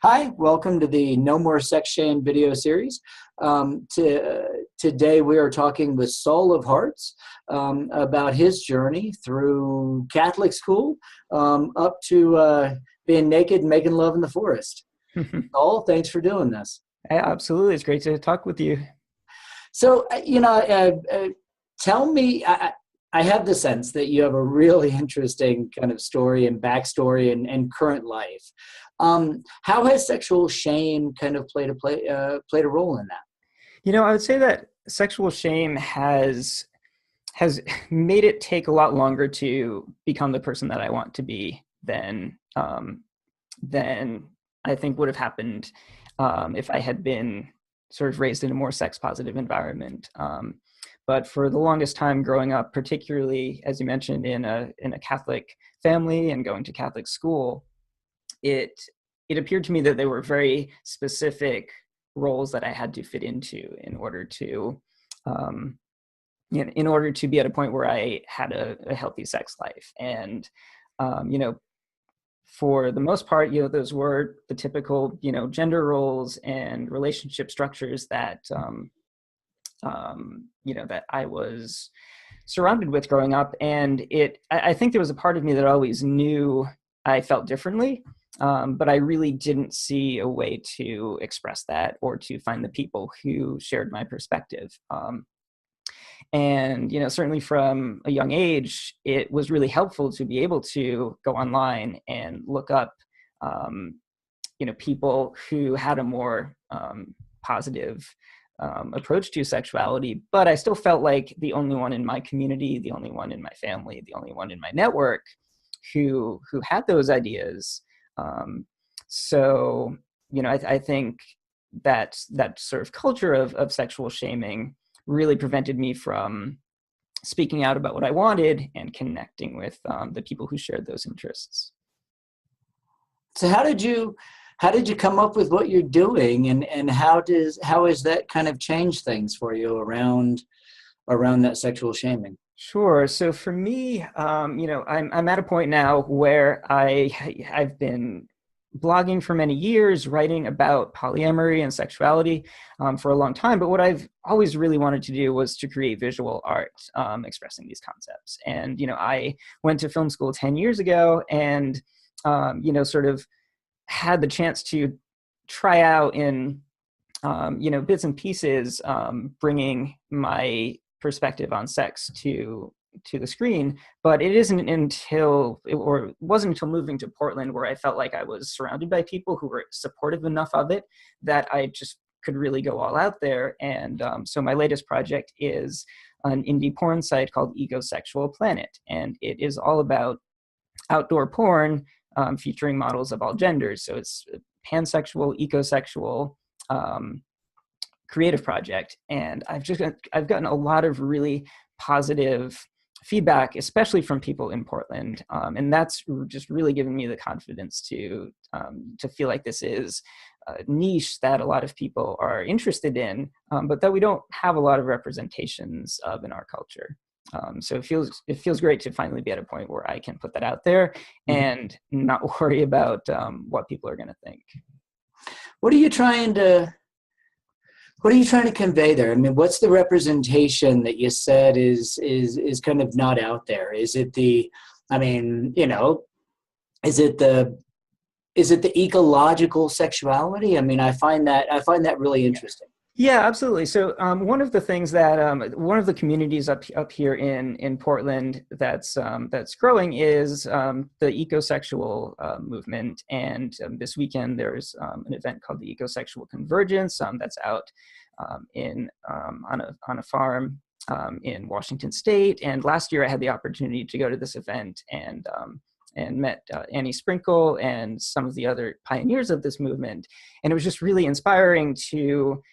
Hi, welcome to the No More Sex Shame video series. Today we are talking with Saul of Hearts about his journey through Catholic school up to being naked and making love in the forest. Saul, thanks for doing this. Absolutely. It's great to talk with you. So, tell me, I have the sense that you have a really interesting kind of story and backstory and current life. How has sexual shame kind of played a role in that? I would say that sexual shame has made it take a lot longer to become the person that I want to be than I think would have happened if I had been sort of raised in a more sex positive environment. But for the longest time growing up, particularly as you mentioned in a Catholic family and going to Catholic school, it appeared to me that there were very specific roles that I had to fit into in order to be at a point where I had a healthy sex life. And for the most part, those were the typical, gender roles and relationship structures that that I was surrounded with growing up. And I think there was a part of me that always knew I felt differently, but I really didn't see a way to express that or to find the people who shared my perspective. And certainly from a young age, it was really helpful to be able to go online and look up, people who had a more positive approach to sexuality. But I still felt like the only one in my community, the only one in my family, the only one in my network who had those ideas. I think that sort of culture of sexual shaming really prevented me from speaking out about what I wanted and connecting with the people who shared those interests. So how did you come up with what you're doing, and how has that kind of changed things for you around that sexual shaming? Sure. So for me, I'm at a point now where I've been blogging for many years, writing about polyamory and sexuality for a long time. But what I've always really wanted to do was to create visual art expressing these concepts. And I went to film school 10 years ago, and sort of had the chance to try out in bits and pieces, bringing my perspective on sex to the screen. But it wasn't until moving to Portland where I felt like I was surrounded by people who were supportive enough of it that I just could really go all out there. And so my latest project is an indie porn site called Ecosexual Planet, and it is all about outdoor porn featuring models of all genders. So it's a pansexual, ecosexual creative project, and I've gotten a lot of really positive feedback, especially from people in Portland, and that's just really given me the confidence to feel like this is a niche that a lot of people are interested in, but that we don't have a lot of representations of in our culture. So it feels great to finally be at a point where I can put that out there and not worry about what people are going to think. What are you trying to convey there? I mean, what's the representation that you said is kind of not out there? Is it is it the ecological sexuality? I mean, I find that really interesting. Yeah, absolutely. So one of the things that one of the communities up here in Portland that's growing is the ecosexual movement. And this weekend there's an event called the Ecosexual Convergence that's out on a farm in Washington State. And last year I had the opportunity to go to this event and met Annie Sprinkle and some of the other pioneers of this movement. And it was just really inspiring to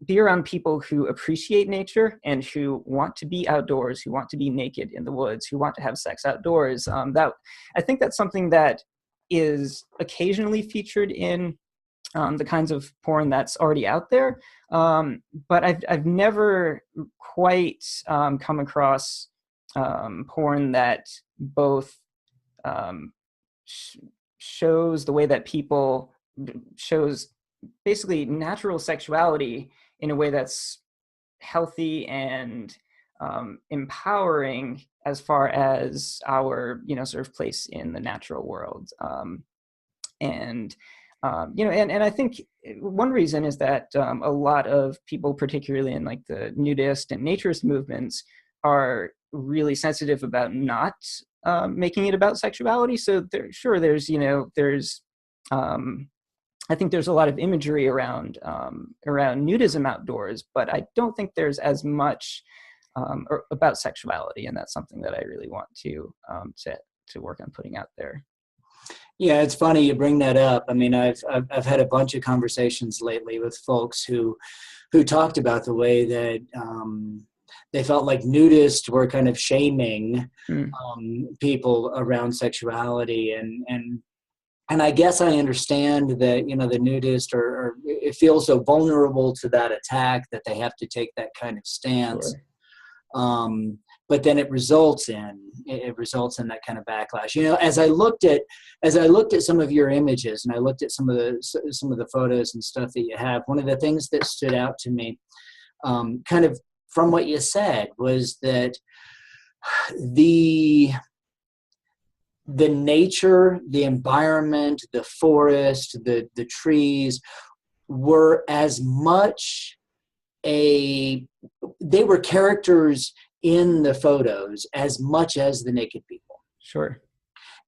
be around people who appreciate nature and who want to be outdoors, who want to be naked in the woods, who want to have sex outdoors. That I think that's something that is occasionally featured in the kinds of porn that's already out there, but I've never quite come across porn that both shows the way that people shows basically natural sexuality in a way that's healthy and empowering as far as our, sort of place in the natural world. And I think one reason is that a lot of people, particularly in like the nudist and naturist movements, are really sensitive about not making it about sexuality. So there's I think there's a lot of imagery around nudism outdoors, but I don't think there's as much about sexuality, and that's something that I really want to work on putting out there. Yeah, it's funny you bring that up. I mean, I've had a bunch of conversations lately with folks who talked about the way that they felt like nudists were kind of shaming people around sexuality, and I guess I understand that, the nudist or it feels so vulnerable to that attack that they have to take that kind of stance. Sure. But then it results in that kind of backlash. As I looked at some of your images, and I looked at some of the photos and stuff that you have, one of the things that stood out to me, kind of from what you said, was that the nature, the environment, the forest, the trees were as much they were characters in the photos as much as the naked people. Sure.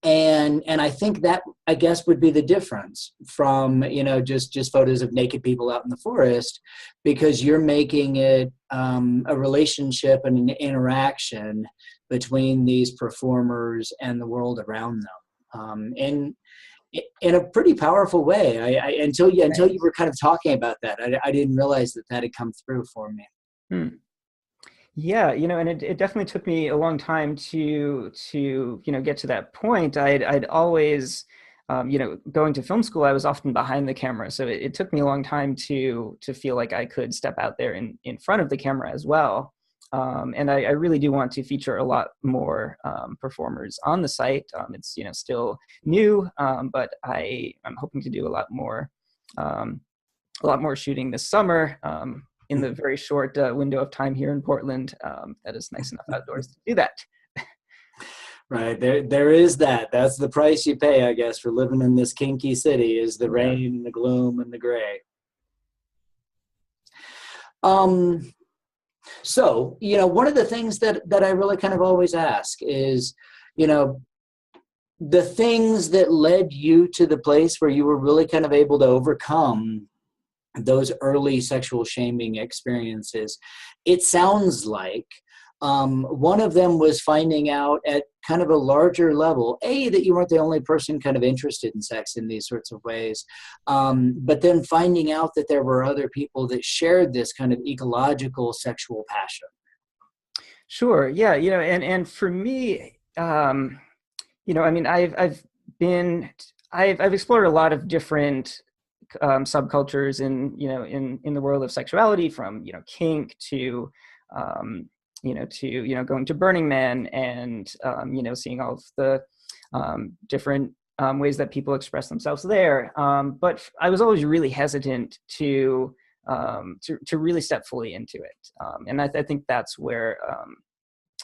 And I think that, I guess, would be the difference from, just photos of naked people out in the forest, because you're making it a relationship and an interaction between these performers and the world around them, in a pretty powerful way. Until you were kind of talking about that, I didn't realize that had come through for me. Yeah, and it definitely took me a long time to get to that point. I'd always, going to film school, I was often behind the camera, so it took me a long time to feel like I could step out there in front of the camera as well. And I really do want to feature a lot more performers on the site. It's still new, but I'm hoping to do a lot more shooting this summer. In the very short window of time here in Portland, that is nice enough outdoors to do that. Right, there is that. That's the price you pay, I guess, for living in this kinky city, is the rain, the gloom, and the gray. So, one of the things that I really kind of always ask is, the things that led you to the place where you were really kind of able to overcome those early sexual shaming experiences. It sounds like one of them was finding out at kind of a larger level, that you weren't the only person kind of interested in sex in these sorts of ways, but then finding out that there were other people that shared this kind of ecological sexual passion. Sure. Yeah. And for me, I mean, I've explored a lot of different subcultures in the world of sexuality, from kink to going to Burning Man and seeing all of the different ways that people express themselves there. But I was always really hesitant to really step fully into it, and I think that's where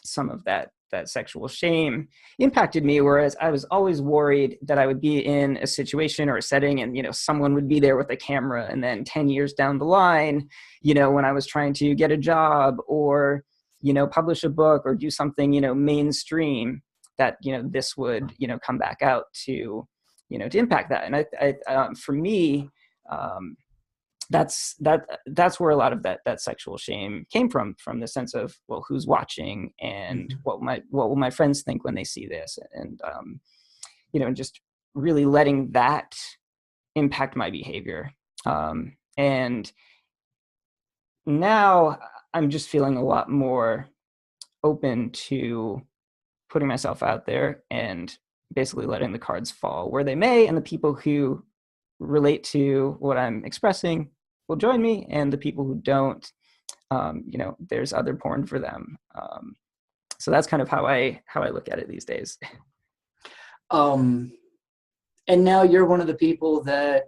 some of that sexual shame impacted me, whereas I was always worried that I would be in a situation or a setting and, someone would be there with a camera, and then 10 years down the line, when I was trying to get a job or, publish a book or do something, mainstream, that, this would, come back out to impact that. And I for me, that's where a lot of that sexual shame came from the sense of, well, who's watching, and what will my friends think when they see this, and just really letting that impact my behavior. And now I'm just feeling a lot more open to putting myself out there and basically letting the cards fall where they may, and the people who relate to what I'm expressing will join me, and the people who don't, there's other porn for them. So that's kind of how I look at it these days. And now you're one of the people that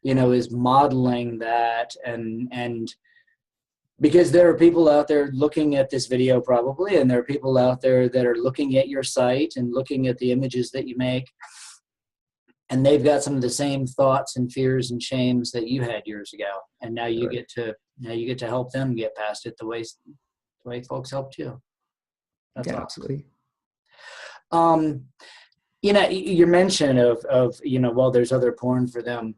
is modeling that, and because there are people out there looking at this video probably, and there are people out there that are looking at your site and looking at the images that you make, and they've got some of the same thoughts and fears and shames that you had years ago, and now you get to help them get past it the way folks helped you. That's awesome. Absolutely. Your mention of well, there's other porn for them.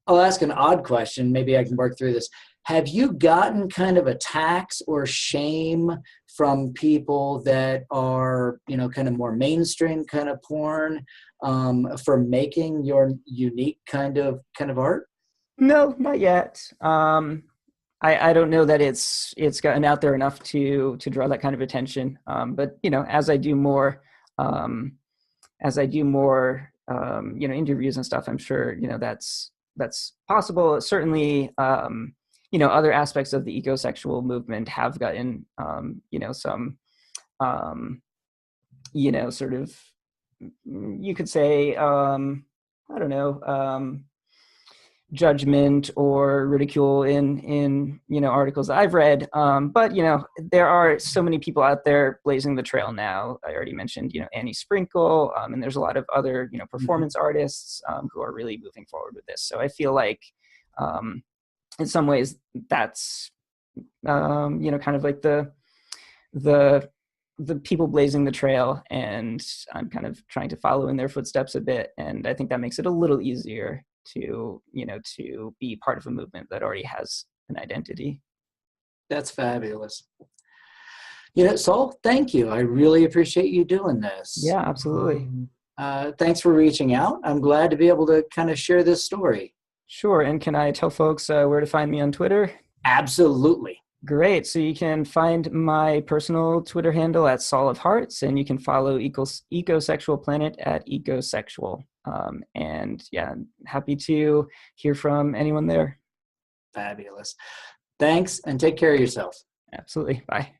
I'll ask an odd question. Maybe I can work through this. Have you gotten kind of attacks or shame from people that are, kind of more mainstream kind of porn, for making your unique kind of art? No, not yet. I don't know that it's gotten out there enough to draw that kind of attention. But as I do more, interviews and stuff, I'm sure that's possible. Certainly, other aspects of the ecosexual movement have gotten, some, sort of, you could say, I don't know, judgment or ridicule in articles that I've read. But there are so many people out there blazing the trail now. I already mentioned Annie Sprinkle, and there's a lot of other performance artists who are really moving forward with this. So I feel like in some ways that's kind of like the people blazing the trail, and I'm kind of trying to follow in their footsteps a bit, and I think that makes it a little easier to be part of a movement that already has an identity. That's fabulous. Saul, thank you. I really appreciate you doing this. Yeah, absolutely. Thanks for reaching out. I'm glad to be able to kind of share this story. Sure. And can I tell folks where to find me on Twitter? Absolutely. Great. So you can find my personal Twitter handle at SaulofHearts, and you can follow Ecosexual Planet at Ecosexual. And yeah, happy to hear from anyone there. Fabulous. Thanks, and take care of yourself. Absolutely. Bye.